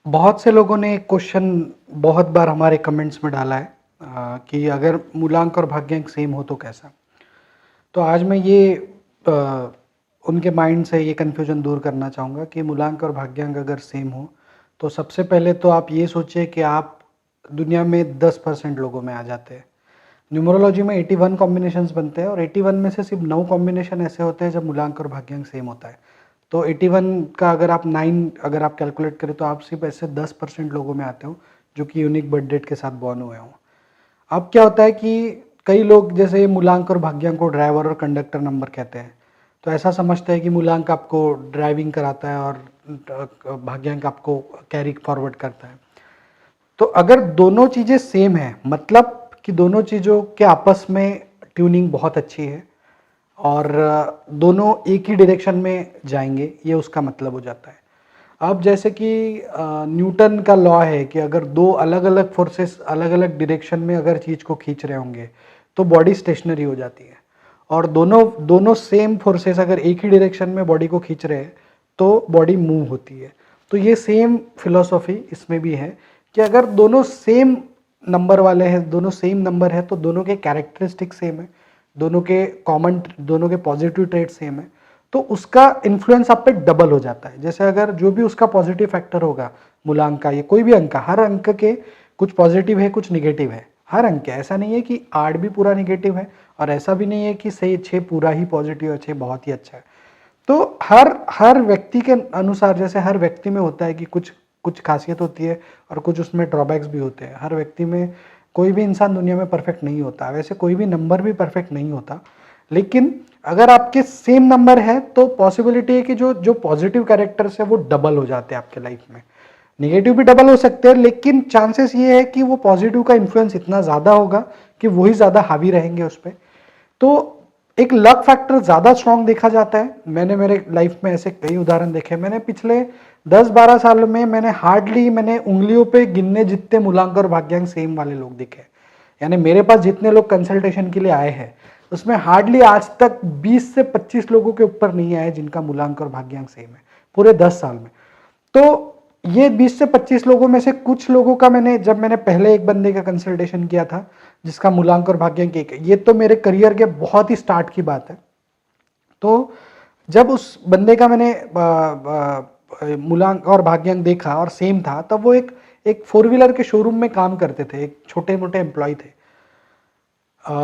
बहुत से लोगों ने एक क्वेश्चन बहुत बार हमारे कमेंट्स में डाला है कि अगर मूलांक और भाग्यांक सेम हो तो कैसा। तो आज मैं ये अ, उनके माइंड से ये कन्फ्यूजन दूर करना चाहूँगा कि मूलांक और भाग्यांक अगर सेम हो तो सबसे पहले तो आप ये सोचिए कि आप दुनिया में 10% लोगों में आ जाते हैं। न्यूमरोलॉजी में 81 कॉम्बिनेशंस बनते हैं और 81 में से सिर्फ 9 कॉम्बिनेशन ऐसे होते हैं जब मूलांक और भाग्यांक सेम होता है। तो 81 का अगर आप 9 अगर आप कैलकुलेट करें तो आप सिर्फ ऐसे 10% लोगों में आते हो जो कि यूनिक बर्थ डेट के साथ बॉर्न हुए हों। अब क्या होता है कि कई लोग जैसे मूलांक और भाग्यांक को ड्राइवर और कंडक्टर नंबर कहते हैं, तो ऐसा समझते हैं कि मूलांक आपको ड्राइविंग कराता है और भाग्यांक आपको कैरी फॉरवर्ड करता है। तो अगर दोनों चीज़ें सेम है मतलब कि दोनों चीज़ों के आपस में ट्यूनिंग बहुत अच्छी है और दोनों एक ही डायरेक्शन में जाएंगे, ये उसका मतलब हो जाता है। अब जैसे कि न्यूटन का लॉ है कि अगर दो अलग अलग फोर्सेस अलग अलग डायरेक्शन में अगर चीज़ को खींच रहे होंगे तो बॉडी स्टेशनरी हो जाती है, और दोनों दोनों सेम फोर्सेस अगर एक ही डायरेक्शन में बॉडी को खींच रहे हैं तो बॉडी मूव होती है। तो ये सेम फिलॉसफी इसमें भी है कि अगर दोनों सेम नंबर वाले हैं, दोनों सेम नंबर है, तो दोनों के कैरेक्टरिस्टिक सेम है, दोनों के पॉजिटिव ट्रेड सेम है, तो उसका इन्फ्लुएंस आप पे डबल हो जाता है। जैसे अगर जो भी उसका पॉजिटिव फैक्टर होगा मूलांक का, ये कोई भी अंक का, हर अंक के कुछ पॉजिटिव है कुछ निगेटिव है, हर अंक के। ऐसा नहीं है कि 8 भी पूरा निगेटिव है और ऐसा भी नहीं है कि सही 6 पूरा ही पॉजिटिव है, 6 बहुत ही अच्छा है। तो हर हर व्यक्ति के अनुसार, जैसे हर व्यक्ति में होता है कि कुछ कुछ खासियत होती है और कुछ उसमें ड्रॉबैक्स भी होते हैं। हर व्यक्ति में, कोई भी इंसान दुनिया में परफेक्ट नहीं होता, वैसे कोई भी नंबर भी परफेक्ट नहीं होता। लेकिन अगर आपके सेम नंबर है तो पॉसिबिलिटी है कि जो जो पॉजिटिव कैरेक्टर्स है वो डबल हो जाते हैं आपके लाइफ में। निगेटिव भी डबल हो सकते हैं, लेकिन चांसेस ये है कि वो पॉजिटिव का इन्फ्लुएंस इतना ज़्यादा होगा कि वही ज़्यादा हावी रहेंगे उस पर। तो एक लक फैक्टर ज़्यादा स्ट्रांग देखा जाता है। मैंने मेरे लाइफ में ऐसे कई उदाहरण देखे। मैंने पिछले 10-12 साल में मैंने उंगलियों पे गिनने जितने मूलांक और भाग्यांक सेम वाले लोग देखे। यानी मेरे पास जितने लोग कंसल्टेशन के लिए आए हैं उसमें हार्डली आज तक 20 से 25 लोगों के ऊपर नहीं आए जिनका मूलांक और भाग्यांक सेम है पूरे 10 साल में। तो ये 20 से 25 लोगों में से कुछ लोगों का जब मैंने पहले एक बंदे का कंसल्टेशन किया था जिसका मूलांक और भाग्यांक एक है, ये तो मेरे करियर के बहुत ही स्टार्ट की बात है। तो जब उस बंदे का मैंने मूलांक और भाग्यांक देखा और सेम था, तब वो एक एक फोर व्हीलर के शोरूम में काम करते थे, एक छोटे मोटे एम्प्लॉय थे।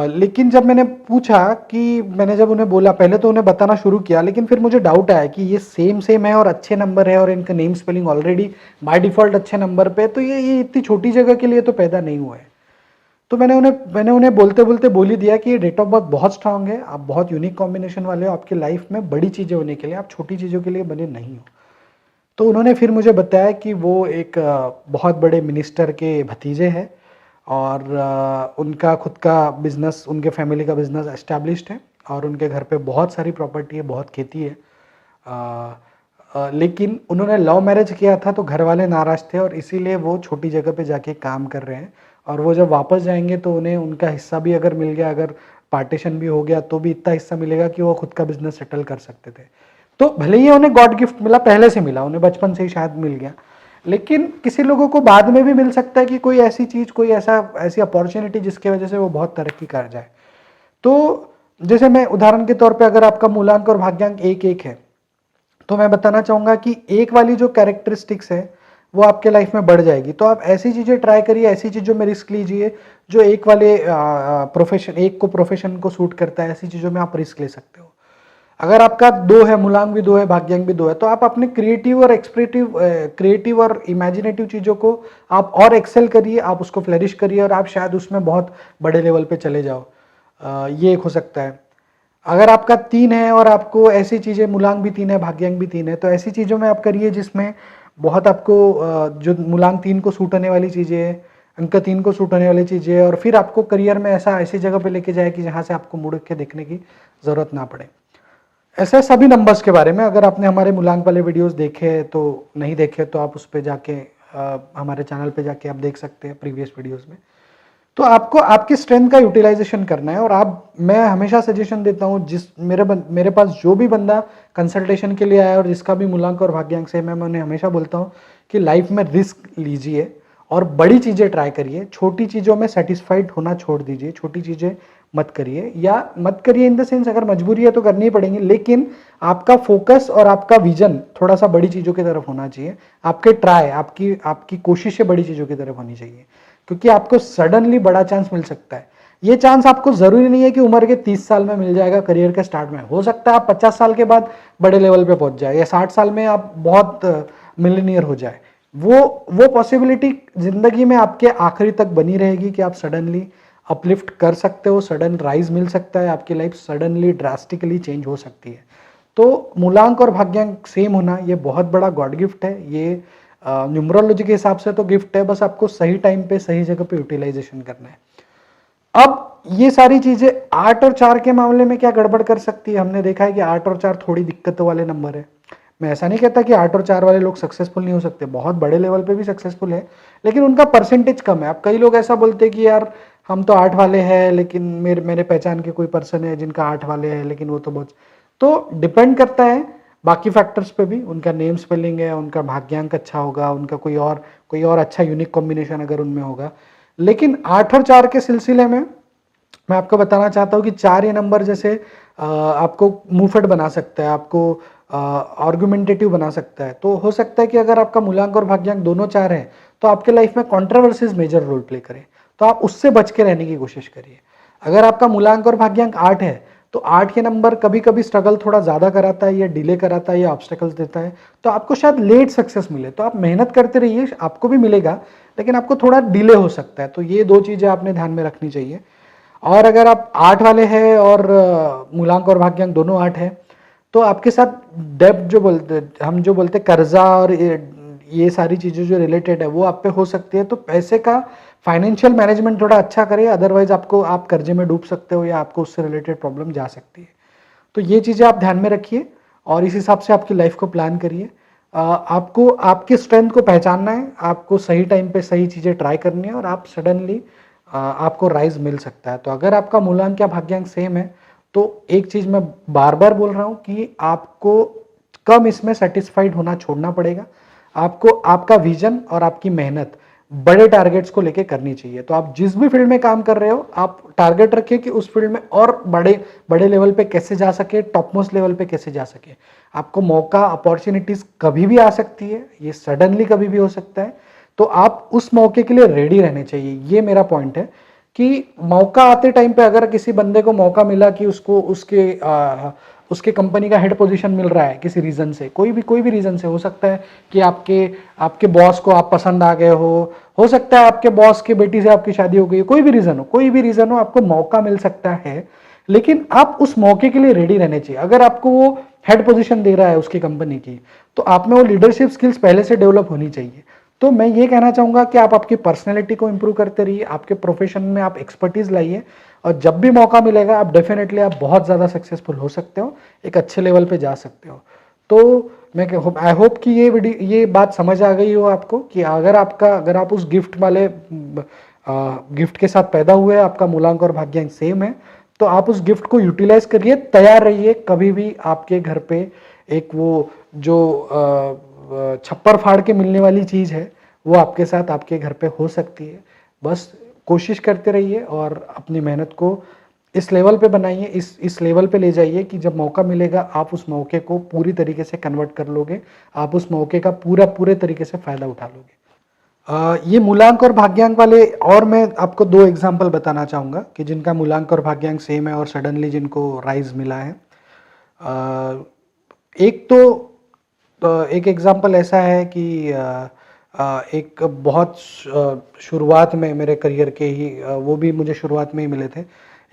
लेकिन जब मैंने पूछा कि मैंने जब उन्हें बोला, पहले तो उन्हें बताना शुरू किया, लेकिन फिर मुझे डाउट आया कि ये सेम सेम है और अच्छे नंबर है और इनका name spelling already by default अच्छे नंबर पे, तो ये इतनी छोटी जगह के लिए तो पैदा नहीं हुआ है। तो मैंने उन्हें बोलते बोलते बोल ही दिया कि ये डेट ऑफ बर्थ बहुत स्ट्रांग है, आप बहुत यूनिक कॉम्बिनेशन वाले हो, आपकी लाइफ में बड़ी चीज़ें होने के लिए, आप छोटी चीज़ों के लिए बने नहीं हो। तो उन्होंने फिर मुझे बताया कि वो एक बहुत बड़े मिनिस्टर के भतीजे हैं और उनका खुद का बिजनेस, उनके फैमिली का बिजनेस एस्टैब्लिश्ड है और उनके घर पे बहुत सारी प्रॉपर्टी है, बहुत खेती है। लेकिन उन्होंने लव मैरिज किया था तो घर वाले नाराज थे और इसीलिए वो छोटी जगह पे जाके काम कर रहे हैं। और वो जब वापस जाएंगे तो उन्हें उनका हिस्सा भी अगर मिल गया, अगर पार्टीशन भी हो गया तो भी इतना हिस्सा मिलेगा कि वो खुद का बिजनेस सेटल कर सकते थे। तो भले ही उन्हें गॉड गिफ्ट मिला, पहले से मिला, उन्हें बचपन से ही शायद मिल गया, लेकिन किसी लोगों को बाद में भी मिल सकता है कि कोई ऐसी चीज़, कोई ऐसी अपॉर्चुनिटी जिसकी वजह से वो बहुत तरक्की कर जाए। तो जैसे मैं उदाहरण के तौर पे, अगर आपका मूलांक और भाग्यांक एक एक है तो मैं बताना चाहूँगा कि एक वाली जो कैरेक्टरिस्टिक्स है वो आपके लाइफ में बढ़ जाएगी। तो आप ऐसी चीज़ें ट्राई करिए, ऐसी चीज़ों में रिस्क लीजिए जो एक वाले प्रोफेशन, एक को प्रोफेशन को सूट करता है, ऐसी चीज़ों में आप रिस्क ले सकते हो। अगर आपका दो है, मूलांक भी दो है, भाग्यांक भी दो है, तो आप अपने क्रिएटिव और इमेजिनेटिव चीज़ों को आप और एक्सेल करिए, आप उसको फ्लरिश करिए और आप शायद उसमें बहुत बड़े लेवल पे चले जाओ। ये एक हो सकता है। अगर आपका 3 है और आपको ऐसी चीज़ें, मूलांक भी 3 है, भाग्यांक भी 3 है, तो ऐसी चीज़ों में आप करिए जिसमें बहुत आपको जो मूलांक 3 को सूट होने वाली चीज़ें है, अंक 3 को सूट होने वाली चीज़ें है, और फिर आपको करियर में ऐसी जगह पे लेके जाए कि जहाँ से आपको मुड़ के देखने की ज़रूरत ना पड़े। ऐसे सभी नंबर्स के बारे में अगर आपने हमारे मूलांक वाले वीडियोस देखे तो, नहीं देखे तो आप उस पे जाके हमारे चैनल पे जाके आप देख सकते हैं प्रीवियस वीडियोस में। तो आपको आपकी स्ट्रेंथ का यूटिलाइजेशन करना है। और मैं हमेशा सजेशन देता हूँ, मेरे पास जो भी बंदा कंसल्टेशन के लिए आया और जिसका भी मूलांक और भाग्यांक से, मैं उन्हें हमेशा बोलता हूँ कि लाइफ में रिस्क लीजिए और बड़ी चीज़ें ट्राई करिए, छोटी चीज़ों में सेटिस्फाइड होना छोड़ दीजिए, छोटी चीज़ें मत करिए, या मत करिए इन द सेंस अगर मजबूरी है तो करनी ही पड़ेंगी, लेकिन आपका फोकस और आपका विजन थोड़ा सा बड़ी चीज़ों की तरफ होना चाहिए। आपके ट्राई, आपकी आपकी कोशिशें बड़ी चीज़ों की तरफ होनी चाहिए, क्योंकि आपको सडनली बड़ा चांस मिल सकता है। ये चांस आपको जरूरी नहीं है कि उम्र के 30 साल में मिल जाएगा, करियर के स्टार्ट में हो सकता है आप 50 साल के बाद बड़े लेवल पे पहुंच जाए, या 60 साल में आप बहुत मिलीनियर हो जाए। वो पॉसिबिलिटी जिंदगी में आपके आखिरी तक बनी रहेगी कि आप सडनली अपलिफ्ट कर सकते हो, सडन राइज मिल सकता है, आपकी लाइफ सडनली ड्रास्टिकली चेंज हो सकती है। तो मूलांक और भाग्यांक सेम होना ये बहुत बड़ा गॉड गिफ्ट है। ये न्यूमरोलॉजी के हिसाब से तो गिफ्ट है, बस आपको सही टाइम पे सही जगह पे यूटिलाइजेशन करना है। अब ये सारी चीजें 8 और 4 के मामले में क्या गड़बड़ कर सकती है? हमने देखा है कि 8 और 4 थोड़ी दिक्कतों वाले नंबर है। मैं ऐसा नहीं कहता कि 8 और 4 वाले लोग सक्सेसफुल नहीं हो सकते, बहुत बड़े लेवल पे भी सक्सेसफुल है, लेकिन उनका परसेंटेज कम है। अब कई लोग ऐसा बोलते हैं कि यार हम तो 8 वाले हैं, लेकिन मेरे पहचान के कोई पर्सन है जिनका 8 वाले हैं, लेकिन वो तो बहुत, तो डिपेंड करता है बाकी फैक्टर्स पे भी। उनका नेम स्पेलिंग है, उनका भाग्यांक अच्छा होगा, उनका कोई और अच्छा यूनिक कॉम्बिनेशन अगर उनमें होगा। लेकिन 8 और 4 के सिलसिले में मैं आपको बताना चाहता हूँ कि 4 ये नंबर जैसे आपको मुंहफट बना सकता है, आपको आर्गुमेंटेटिव बना सकता है। तो हो सकता है कि अगर आपका मूलांक और भाग्यांक दोनों 4 है तो आपके लाइफ में कॉन्ट्रोवर्सीज मेजर रोल प्ले करें, तो आप उससे बच के रहने की कोशिश करिए। अगर आपका मूलांक और भाग्यांक 8 है तो 8 के नंबर कभी कभी स्ट्रगल थोड़ा ज्यादा कराता है, या डिले कराता है, या ऑब्स्टेकल्स देता है, तो आपको शायद लेट सक्सेस मिले। तो आप मेहनत करते रहिए, आपको भी मिलेगा, लेकिन आपको थोड़ा डिले हो सकता है। तो ये दो चीजें आपने ध्यान में रखनी चाहिए। और अगर आप 8 वाले हैं और मूलांक और भाग्यांक दोनों 8 है, तो आपके साथ डेब्ट जो बोलते, हम जो बोलते कर्जा और ये सारी चीजें जो रिलेटेड है वो आप पे हो सकती है। तो पैसे का फाइनेंशियल मैनेजमेंट थोड़ा अच्छा करिए, अदरवाइज आप कर्जे में डूब सकते हो, या आपको उससे रिलेटेड प्रॉब्लम जा सकती है। तो ये चीजें आप ध्यान में रखिए और इस हिसाब से आपकी लाइफ को प्लान करिए। आपको आपके स्ट्रेंथ को पहचानना है, आपको सही टाइम पे सही चीजें ट्राई करनी है, और आप सडनली आपको राइज मिल सकता है। तो अगर आपका मूलांक या भाग्यांक सेम है तो एक चीज मैं बार बार बोल रहा हूं कि आपको कम इसमें सेटिस्फाइड होना छोड़ना पड़ेगा। आपको आपका विजन और आपकी मेहनत बड़े टारगेट्स को लेके करनी चाहिए। तो आप जिस भी फील्ड में काम कर रहे हो, आप टारगेट रखिए कि उस फील्ड में और बड़े बड़े लेवल पे कैसे जा सके, टॉप मोस्ट लेवल पे कैसे जा सके। आपको मौका, अपॉर्चुनिटीज कभी भी आ सकती है, ये सडनली कभी भी हो सकता है, तो आप उस मौके के लिए रेडी रहने चाहिए। ये मेरा पॉइंट है कि मौका आते टाइम पे अगर किसी बंदे को मौका मिला कि उसको उसके कंपनी का हेड पोजीशन मिल रहा है किसी रीजन से, कोई भी रीजन से, हो सकता है कि आपके आपके बॉस को आप पसंद आ गए हो सकता है आपके बॉस के बेटी से आपकी शादी हो गई, कोई भी रीजन हो, आपको मौका मिल सकता है, लेकिन आप उस मौके के लिए रेडी रहने चाहिए। अगर आपको वो हेड पोजीशन दे रहा है उसकी कंपनी की, तो आप में वो लीडरशिप स्किल्स पहले से डेवलप होनी चाहिए। तो मैं ये कहना चाहूंगा कि आप आपकी पर्सनैलिटी को इंप्रूव करते रहिए, आपके प्रोफेशन में आप एक्सपर्टीज लाइए, और जब भी मौका मिलेगा आप डेफिनेटली आप बहुत ज़्यादा सक्सेसफुल हो सकते हो, एक अच्छे लेवल पे जा सकते हो। तो मैं आई होप कि ये बात समझ आ गई हो आपको कि अगर आप उस गिफ्ट वाले गिफ्ट के साथ पैदा हुए, आपका मूलांक और भाग्यांक सेम है, तो आप उस गिफ्ट को यूटिलाइज करिए, तैयार रहिए। कभी भी आपके घर पे एक वो जो छप्पर फाड़ के मिलने वाली चीज है, वो आपके साथ आपके घर पे हो सकती है। बस कोशिश करते रहिए और अपनी मेहनत को इस लेवल पे बनाइए, इस लेवल पे ले जाइए कि जब मौका मिलेगा आप उस मौके को पूरी तरीके से कन्वर्ट कर लोगे, आप उस मौके का पूरे तरीके से फायदा उठा लोगे। ये मूलांक और भाग्यांक वाले, और मैं आपको 2 एग्जांपल बताना चाहूँगा कि जिनका मूलांक और भाग्यांक सेम है और सडनली जिनको राइज मिला है। एक तो एक एग्जांपल ऐसा है कि एक बहुत शुरुआत में मेरे करियर के ही, वो भी मुझे शुरुआत में ही मिले थे।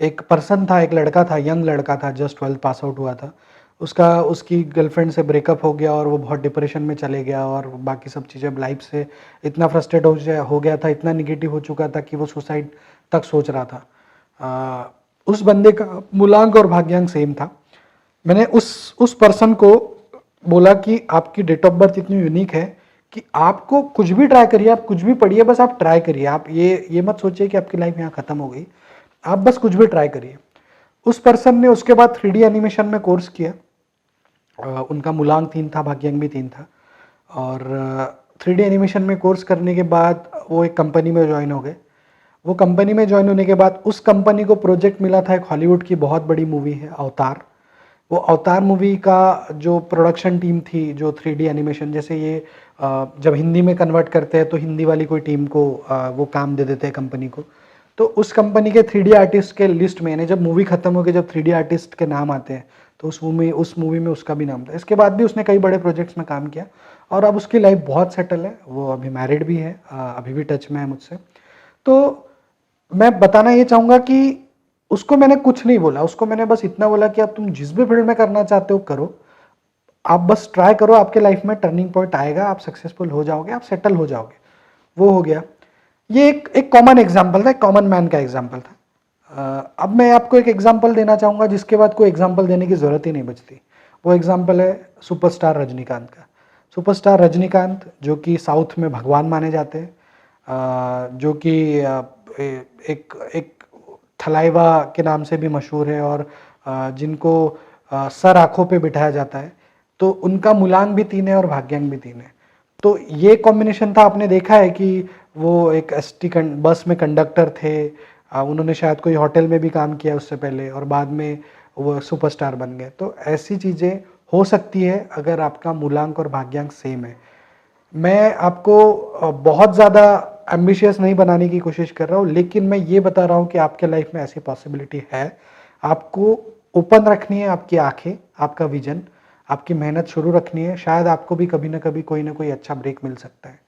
एक पर्सन था, एक लड़का था, यंग लड़का था, जस्ट 12th पास आउट हुआ था। उसकी गर्लफ्रेंड से ब्रेकअप हो गया और वो बहुत डिप्रेशन में चले गया, और बाकी सब चीज़ें लाइफ से इतना फ्रस्ट्रेट हो गया था, इतना निगेटिव हो चुका था कि वो सुसाइड तक सोच रहा था। उस बंदे का मूलांक और भाग्यांक सेम था। मैंने उस पर्सन को बोला कि आपकी डेट ऑफ बर्थ इतनी यूनिक है कि आपको कुछ भी ट्राई करिए, आप कुछ भी पढ़िए, बस आप ट्राई करिए। आप ये मत सोचिए कि आपकी लाइफ यहाँ खत्म हो गई, आप बस कुछ भी ट्राई करिए। उस पर्सन ने उसके बाद 3D एनिमेशन में कोर्स किया। उनका मूलांक 3 था, भाग्यांक भी 3 था, और 3D एनिमेशन में कोर्स करने के बाद वो एक कंपनी में ज्वाइन हो गए। वो कंपनी में ज्वाइन होने के बाद उस कंपनी को प्रोजेक्ट मिला था, एक हॉलीवुड की बहुत बड़ी मूवी है अवतार। वो अवतार मूवी का जो प्रोडक्शन टीम थी, जो 3D एनिमेशन, जैसे ये जब हिंदी में कन्वर्ट करते हैं तो हिंदी वाली कोई टीम को वो काम दे देते हैं कंपनी को। तो उस कंपनी के 3D आर्टिस्ट के लिस्ट में, यानी जब मूवी खत्म हो गई, जब 3D आर्टिस्ट के नाम आते हैं तो उस मूवी में उसका भी नाम था। इसके बाद भी उसने कई बड़े प्रोजेक्ट्स में काम किया और अब उसकी लाइफ बहुत सेटल है। वो अभी मैरिड भी है, अभी भी टच में है मुझसे। तो मैं बताना ये चाहूँगा कि उसको मैंने कुछ नहीं बोला, उसको मैंने बस इतना बोला कि अब तुम जिस भी फील्ड में करना चाहते हो करो, आप बस ट्राई करो, आपके लाइफ में टर्निंग पॉइंट आएगा, आप सक्सेसफुल हो जाओगे, आप सेटल हो जाओगे। वो हो गया। ये एक कॉमन एग्जाम्पल था, एक कॉमन मैन का एग्जाम्पल था। अब मैं आपको एक एग्जाम्पल देना चाहूँगा जिसके बाद कोई एग्जाम्पल देने की ज़रूरत ही नहीं बचती। वो एग्जाम्पल है सुपरस्टार रजनीकांत का। सुपरस्टार रजनीकांत, जो कि साउथ में भगवान माने जाते हैं, जो कि एक एक थलाइवा के नाम से भी मशहूर है और जिनको सर आँखों पे बिठाया जाता है। तो उनका मूलांक भी 3 है और भाग्यांक भी 3 है। तो ये कॉम्बिनेशन था, आपने देखा है कि वो एक एसटी बस में कंडक्टर थे। उन्होंने शायद कोई होटल में भी काम किया उससे पहले और बाद में वो सुपरस्टार बन गए। तो ऐसी चीज़ें हो सकती है अगर आपका मूलांक और भाग्यांक सेम है। मैं आपको बहुत ज़्यादा एम्बिशियस नहीं बनाने की कोशिश कर रहा हूँ, लेकिन मैं ये बता रहा हूँ कि आपके लाइफ में ऐसी पॉसिबिलिटी है। आपको ओपन रखनी है आपकी आंखें, आपका विजन, आपकी मेहनत शुरू रखनी है। शायद आपको भी कभी ना कभी कोई ना कोई अच्छा ब्रेक मिल सकता है।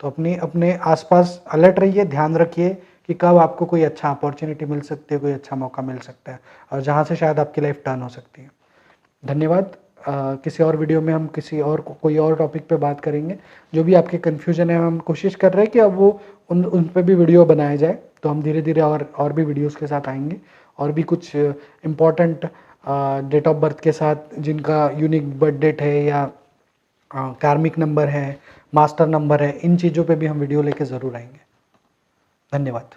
तो अपने आसपास अलर्ट रहिए, ध्यान रखिए कि कब आपको कोई अच्छा अपॉर्चुनिटी मिल सकती है, कोई अच्छा मौका मिल सकता है और जहाँ से शायद आपकी लाइफ टर्न हो सकती है। धन्यवाद। किसी और वीडियो में हम किसी और कोई और टॉपिक पे बात करेंगे। जो भी आपके कन्फ्यूजन है, हम कोशिश कर रहे हैं कि अब वो उन पे भी वीडियो बनाया जाए। तो हम धीरे धीरे और भी वीडियोस के साथ आएंगे और भी कुछ इम्पोर्टेंट डेट ऑफ बर्थ के साथ, जिनका यूनिक बर्थ डेट है या कार्मिक नंबर है, मास्टर नंबर है, इन चीज़ों पे भी हम वीडियो लेके ज़रूर आएंगे। धन्यवाद।